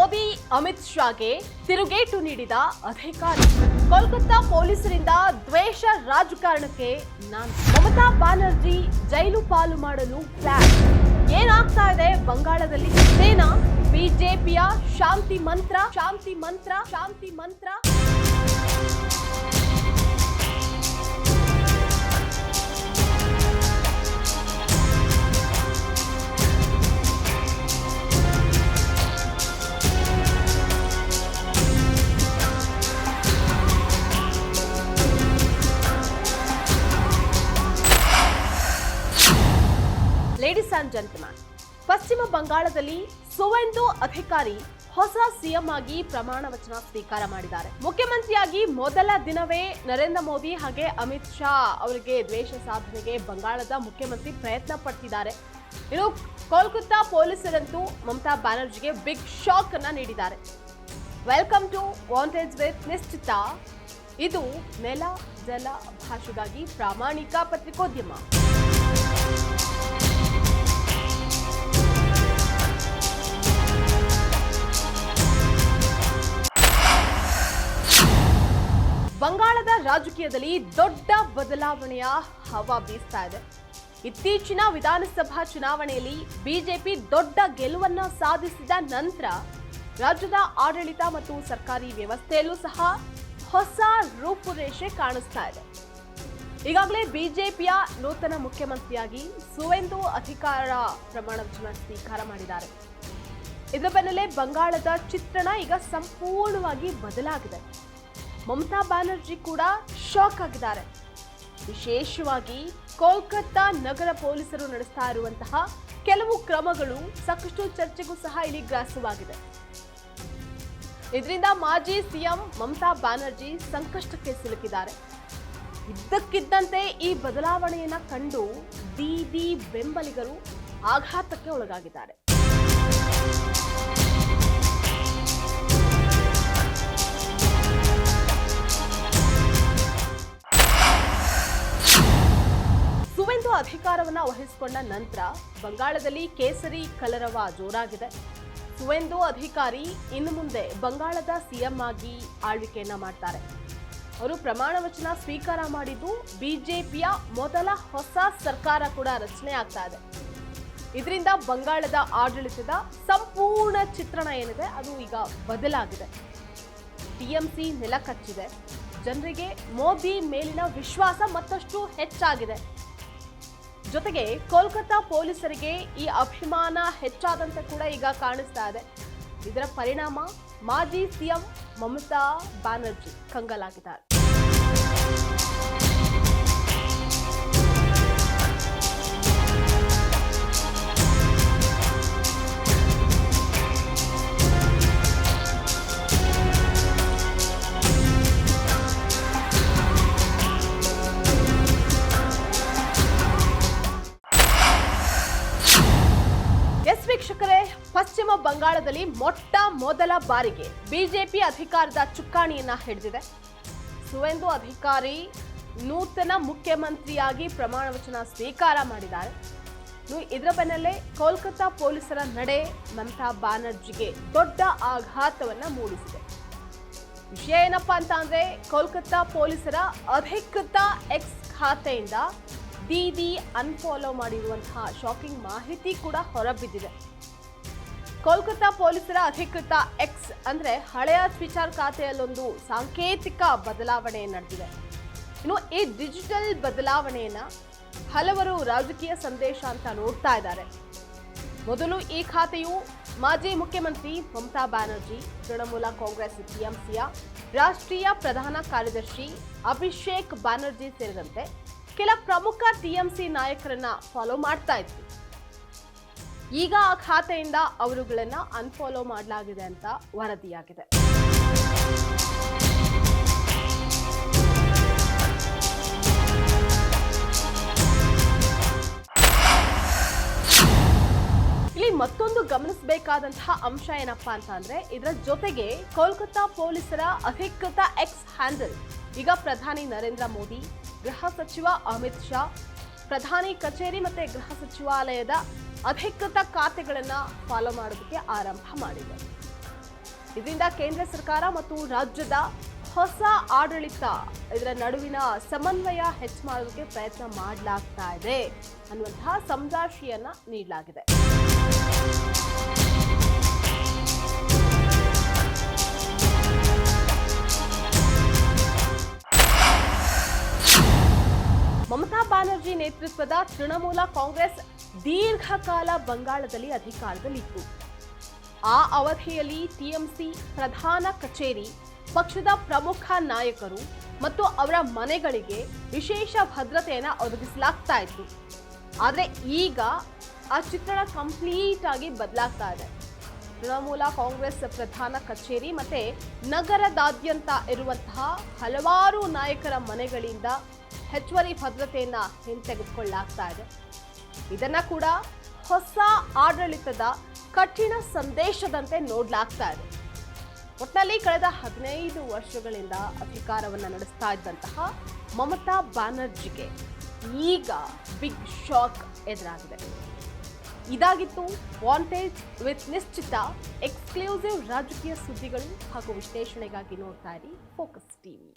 ಮೋದಿ ಅಮಿತ್ ಶಾಗೆ ತಿರುಗೇಟು ನೀಡಿದ ಅಧಿಕಾರಿ. ಕೋಲ್ಕತ್ತಾ ಪೊಲೀಸರಿಂದ ದ್ವೇಷ ರಾಜಕಾರಣಕ್ಕೆ ಮಮತಾ ಬ್ಯಾನರ್ಜಿ ಜೈಲು ಪಾಲು ಮಾಡಲು ಪ್ಲಾನ್. ಏನಾಗ್ತಾ ಇದೆ ಬಂಗಾಳದಲ್ಲಿ? ಸೇನಾ ಬಿಜೆಪಿಯ ಶಾಂತಿ ಮಂತ್ರ. ಲೇಡೀಸ್ ಅಂಡ್ ಜೆಂಟಲ್ಮನ್, ಪಶ್ಚಿಮ ಬಂಗಾಳದಲ್ಲಿ ಸುವೇಂದು ಅಧಿಕಾರಿ ಹೊಸ ಸಿಎಂ ಆಗಿ ಪ್ರಮಾಣ ವಚನ ಸ್ವೀಕಾರ ಮಾಡಿದ್ದಾರೆ. ಮುಖ್ಯಮಂತ್ರಿಯಾಗಿ ಮೊದಲ ದಿನವೇ ನರೇಂದ್ರ ಮೋದಿ ಹಾಗೆ ಅಮಿತ್ ಶಾ ಅವರಿಗೆ ದ್ವೇಷ ಸಾಧನೆಗೆ ಬಂಗಾಳದ ಮುಖ್ಯಮಂತ್ರಿ ಪ್ರಯತ್ನ ಪಡ್ತಿದ್ದಾರೆ. ಇನ್ನು ಕೋಲ್ಕತ್ತಾ ಪೊಲೀಸರಂತೂ ಮಮತಾ ಬ್ಯಾನರ್ಜಿಗೆ ಬಿಗ್ ಶಾಕ್ ಅನ್ನ ನೀಡಿದ್ದಾರೆ. Welcome to wanted with Nishchita. ಇದು ನೆಲ ಜಲ ಭಾಷೆಗಾಗಿ ಪ್ರಾಮಾಣಿಕ ಪತ್ರಿಕೋದ್ಯಮ. ಬಂಗಾಳದ ರಾಜಕೀಯದಲ್ಲಿ ದೊಡ್ಡ ಬದಲಾವಣೆಯ ಹವಾ ಬೀಸ್ತಾ ಇದೆ. ಇತ್ತೀಚಿನ ವಿಧಾನಸಭಾ ಚುನಾವಣೆಯಲ್ಲಿ ಬಿಜೆಪಿ ದೊಡ್ಡ ಗೆಲುವನ್ನ ಸಾಧಿಸಿದ ನಂತರ ರಾಜ್ಯದ ಆಡಳಿತ ಮತ್ತು ಸರ್ಕಾರಿ ವ್ಯವಸ್ಥೆಯಲ್ಲೂ ಸಹ ಹೊಸ ರೂಪುರೇಷೆ ಕಾಣಿಸ್ತಾ ಇದೆ. ಈಗಾಗಲೇ ಬಿಜೆಪಿಯ ನೂತನ ಮುಖ್ಯಮಂತ್ರಿಯಾಗಿ ಸುವೇಂದು ಅಧಿಕಾರ ಪ್ರಮಾಣ ವಚನ ಸ್ವೀಕಾರ ಮಾಡಿದ್ದಾರೆ. ಇದರ ಬೆನ್ನಲ್ಲೇ ಬಂಗಾಳದ ಚಿತ್ರಣ ಈಗ ಸಂಪೂರ್ಣವಾಗಿ ಬದಲಾಗಿದೆ. ಮಮತಾ ಬ್ಯಾನರ್ಜಿ ಕೂಡ ಶಾಕ್ ಆಗಿದ್ದಾರೆ. ವಿಶೇಷವಾಗಿ ಕೋಲ್ಕತ್ತಾ ನಗರ ಪೊಲೀಸರು ನಡೆಸ್ತಾ ಇರುವಂತಹ ಕೆಲವು ಕ್ರಮಗಳು ಸಾಕಷ್ಟು ಚರ್ಚೆಗೂ ಸಹ ಇಲ್ಲಿ ಗ್ರಾಸವಾಗಿದೆ. ಇದರಿಂದ ಮಾಜಿ ಸಿಎಂ ಮಮತಾ ಬ್ಯಾನರ್ಜಿ ಸಂಕಷ್ಟಕ್ಕೆ ಸಿಲುಕಿದ್ದಾರೆ. ಇದ್ದಕ್ಕಿದ್ದಂತೆ ಈ ಬದಲಾವಣೆಯನ್ನ ಕಂಡು ದೀದಿ ಬೆಂಬಲಿಗರು ಆಘಾತಕ್ಕೆ ಒಳಗಾಗಿದ್ದಾರೆ. ಸುವೇಂದು ಅಧಿಕಾರವನ್ನ ವಹಿಸಿಕೊಂಡ ನಂತರ ಬಂಗಾಳದಲ್ಲಿ ಕೇಸರಿ ಕಲರವ ಜೋರಾಗಿದೆ. ಸುವೇಂದು ಅಧಿಕಾರಿ ಇನ್ನು ಮುಂದೆ ಬಂಗಾಳದ ಸಿಎಂ ಆಗಿ ಆಳ್ವಿಕೆಯನ್ನ ಮಾಡ್ತಾರೆ. ಅವರು ಪ್ರಮಾಣ ವಚನ ಸ್ವೀಕಾರ ಮಾಡಿದ್ದು ಬಿಜೆಪಿಯ ಮೊದಲ ಹೊಸ ಸರ್ಕಾರ ಕೂಡ ರಚನೆ ಆಗ್ತಾ ಇದೆ. ಇದರಿಂದ ಬಂಗಾಳದ ಆಡಳಿತದ ಸಂಪೂರ್ಣ ಚಿತ್ರಣ ಏನಿದೆ ಅದು ಈಗ ಬದಲಾಗಿದೆ. ಟಿಎಂಸಿ ನೆಲಕಚ್ಚಿದೆ. ಜನರಿಗೆ ಮೋದಿ ಮೇಲಿನ ವಿಶ್ವಾಸ ಮತ್ತಷ್ಟು ಹೆಚ್ಚಾಗಿದೆ. ಜೊತೆಗೆ ಕೋಲ್ಕತ್ತಾ ಪೊಲೀಸರಿಗೆ ಈ ಅಭಿಮಾನ ಹೆಚ್ಚಾದಂತೆ ಕೂಡ ಈಗ ಕಾಣಿಸ್ತಾ ಇದೆ. ಇದರ ಪರಿಣಾಮ ಮಾಜಿ ಸಿಎಂ ಮಮತಾ ಬ್ಯಾನರ್ಜಿ ಕಂಗಾಲಾಗಿದ್ದಾರೆ. ವೀಕ್ಷಕರೇ, ಪಶ್ಚಿಮ ಬಂಗಾಳದಲ್ಲಿ ಮೊಟ್ಟ ಮೊದಲ ಬಾರಿಗೆ ಬಿಜೆಪಿ ಅಧಿಕಾರದ ಚುಕ್ಕಾಣಿಯನ್ನ ಹಿಡಿದಿದೆ. ಸುವೇಂದು ಅಧಿಕಾರಿ ನೂತನ ಮುಖ್ಯಮಂತ್ರಿಯಾಗಿ ಪ್ರಮಾಣ ವಚನ ಸ್ವೀಕಾರ ಮಾಡಿದ್ದಾರೆ. ಇದರ ಬೆನ್ನಲ್ಲೇ ಕೋಲ್ಕತ್ತಾ ಪೊಲೀಸರ ನಡೆ ಮಮತಾ ಬ್ಯಾನರ್ಜಿಗೆ ದೊಡ್ಡ ಆಘಾತವನ್ನ ಮೂಡಿಸಿದೆ. ವಿಷಯ ಏನಪ್ಪಾ ಅಂತ ಅಂದ್ರೆ, ಕೋಲ್ಕತ್ತಾ ಪೊಲೀಸರ ಅಧಿಕೃತ ಎಕ್ಸ್ ಖಾತೆಯಿಂದ ದೀದಿ ಅನ್ಫಾಲೋ ಮಾಡಿರುವಂತಹ ಶಾಕಿಂಗ್ ಮಾಹಿತಿ ಕೂಡ ಹೊರಬಿದ್ದಿದೆ. ಕೋಲ್ಕತ್ತಾ ಪೊಲೀಸರ ಅಧಿಕೃತ ಎಕ್ಸ್ ಅಂದ್ರೆ ಹಳೆಯ ಟ್ವಿಟರ್ ಖಾತೆಯಲ್ಲೊಂದು ಸಾಂಕೇತಿಕ ಬದಲಾವಣೆ ನಡೆದಿದೆ. ಇನ್ನು ಈ ಡಿಜಿಟಲ್ ಬದಲಾವಣೆಯನ್ನ ಹಲವರು ರಾಜಕೀಯ ಸಂದೇಶ ಅಂತ ನೋಡ್ತಾ ಇದ್ದಾರೆ. ಮೊದಲು ಈ ಖಾತೆಯು ಮಾಜಿ ಮುಖ್ಯಮಂತ್ರಿ ಮಮತಾ ಬ್ಯಾನರ್ಜಿ, ತೃಣಮೂಲ ಕಾಂಗ್ರೆಸ್ ಟಿಎಂಸಿಯ ರಾಷ್ಟ್ರೀಯ ಪ್ರಧಾನ ಕಾರ್ಯದರ್ಶಿ ಅಭಿಷೇಕ್ ಬ್ಯಾನರ್ಜಿ ಸೇರಿದಂತೆ ಕೆಲ ಪ್ರಮುಖ ಟಿಎಂಸಿ ನಾಯಕರನ್ನ ಫಾಲೋ ಮಾಡ್ತಾ ಇತ್ತು. ಈಗ ಆ ಖಾತೆಯಿಂದ ಅವರುಗಳನ್ನ ಅನ್ಫಾಲೋ ಮಾಡಲಾಗಿದೆ ಅಂತ ವರದಿಯಾಗಿದೆ. ಇಲ್ಲಿ ಮತ್ತೊಂದು ಗಮನಿಸಬೇಕಾದಂತಹ ಅಂಶ ಏನಪ್ಪಾ ಅಂತ ಅಂದ್ರೆ, ಇದರ ಜೊತೆಗೆ ಕೋಲ್ಕತ್ತಾ ಪೊಲೀಸರ ಅಧಿಕೃತ ಎಕ್ಸ್ ಹ್ಯಾಂಡಲ್ ಈಗ ಪ್ರಧಾನಿ ನರೇಂದ್ರ ಮೋದಿ, ಗೃಹ ಸಚಿವ ಅಮಿತ್ ಶಾ, ಪ್ರಧಾನಿ ಕಚೇರಿ ಮತ್ತೆ ಗೃಹ ಸಚಿವಾಲಯದ ಅಧಿಕೃತ ಖಾತೆಗಳನ್ನ ಫಾಲೋ ಮಾಡೋದಕ್ಕೆ ಆರಂಭ ಮಾಡಿದೆ. ಇದರಿಂದ ಕೇಂದ್ರ ಸರ್ಕಾರ ಮತ್ತು ರಾಜ್ಯದ ಹೊಸ ಆಡಳಿತ ಇದರ ನಡುವಿನ ಸಮನ್ವಯ ಹೆಚ್ಚು ಮಾಡೋದಕ್ಕೆ ಪ್ರಯತ್ನ ಮಾಡಲಾಗ್ತಾ ಇದೆ ಅನ್ನುವಂತಹ ಸಮಜಾಯಿಷಿಯನ್ನ ನೀಡಲಾಗಿದೆ. ಮಮತಾ ಬ್ಯಾನರ್ಜಿ ನೇತೃತ್ವದ ತೃಣಮೂಲ ಕಾಂಗ್ರೆಸ್ ದೀರ್ಘಕಾಲ ಬಂಗಾಳದಲ್ಲಿ ಅಧಿಕಾರದಲ್ಲಿತ್ತು. ಆ ಅವಧಿಯಲ್ಲಿ ಟಿಎಂಸಿ ಪ್ರಧಾನ ಕಚೇರಿ, ಪಕ್ಷದ ಪ್ರಮುಖ ನಾಯಕರು ಮತ್ತು ಅವರ ಮನೆಗಳಿಗೆ ವಿಶೇಷ ಭದ್ರತೆಯನ್ನು ಒದಗಿಸಲಾಗ್ತಾ ಇತ್ತು. ಆದರೆ ಈಗ ಆ ಚಿತ್ರಣ ಕಂಪ್ಲೀಟ್ ಆಗಿ ಬದಲಾಗ್ತಾ ಇದೆ. ತೃಣಮೂಲ ಕಾಂಗ್ರೆಸ್ ಪ್ರಧಾನ ಕಚೇರಿ ಮತ್ತೆ ನಗರದಾದ್ಯಂತ ಇರುವಂತಹ ಹಲವಾರು ನಾಯಕರ ಮನೆಗಳಿಂದ ಹೆಚ್ಚುವರಿ ಭದ್ರತೆಯನ್ನ ಹಿಂತೆಗೆದುಕೊಳ್ಳಲಾಗ್ತಾ ಇದೆ. ಇದನ್ನ ಕೂಡ ಹೊಸ ಆಡಳಿತದ ಕಠಿಣ ಸಂದೇಶದಂತೆ ನೋಡಲಾಗ್ತಾ ಇದೆ. ಒಟ್ಟಿನಲ್ಲಿ ಕಳೆದ 15 ವರ್ಷಗಳಿಂದ ಅಧಿಕಾರವನ್ನು ನಡೆಸ್ತಾ ಇದ್ದಂತಹ ಮಮತಾ ಬ್ಯಾನರ್ಜಿಗೆ ಈಗ ಬಿಗ್ ಶಾಕ್ ಎದುರಾಗಿದೆ. ಇದಾಗಿತ್ತು ವಾಂಟೆಡ್ ವಿತ್ ನಿಶ್ಚಿತ ಎಕ್ಸ್ಕ್ಲೂಸಿವ್ ರಾಜಕೀಯ ಸುದ್ದಿಗಳು ಹಾಗೂ ವಿಶ್ಲೇಷಣೆಗಾಗಿ ನೋಡ್ತಾ ಇರಿ ಫೋಕಸ್ ಟಿವಿ.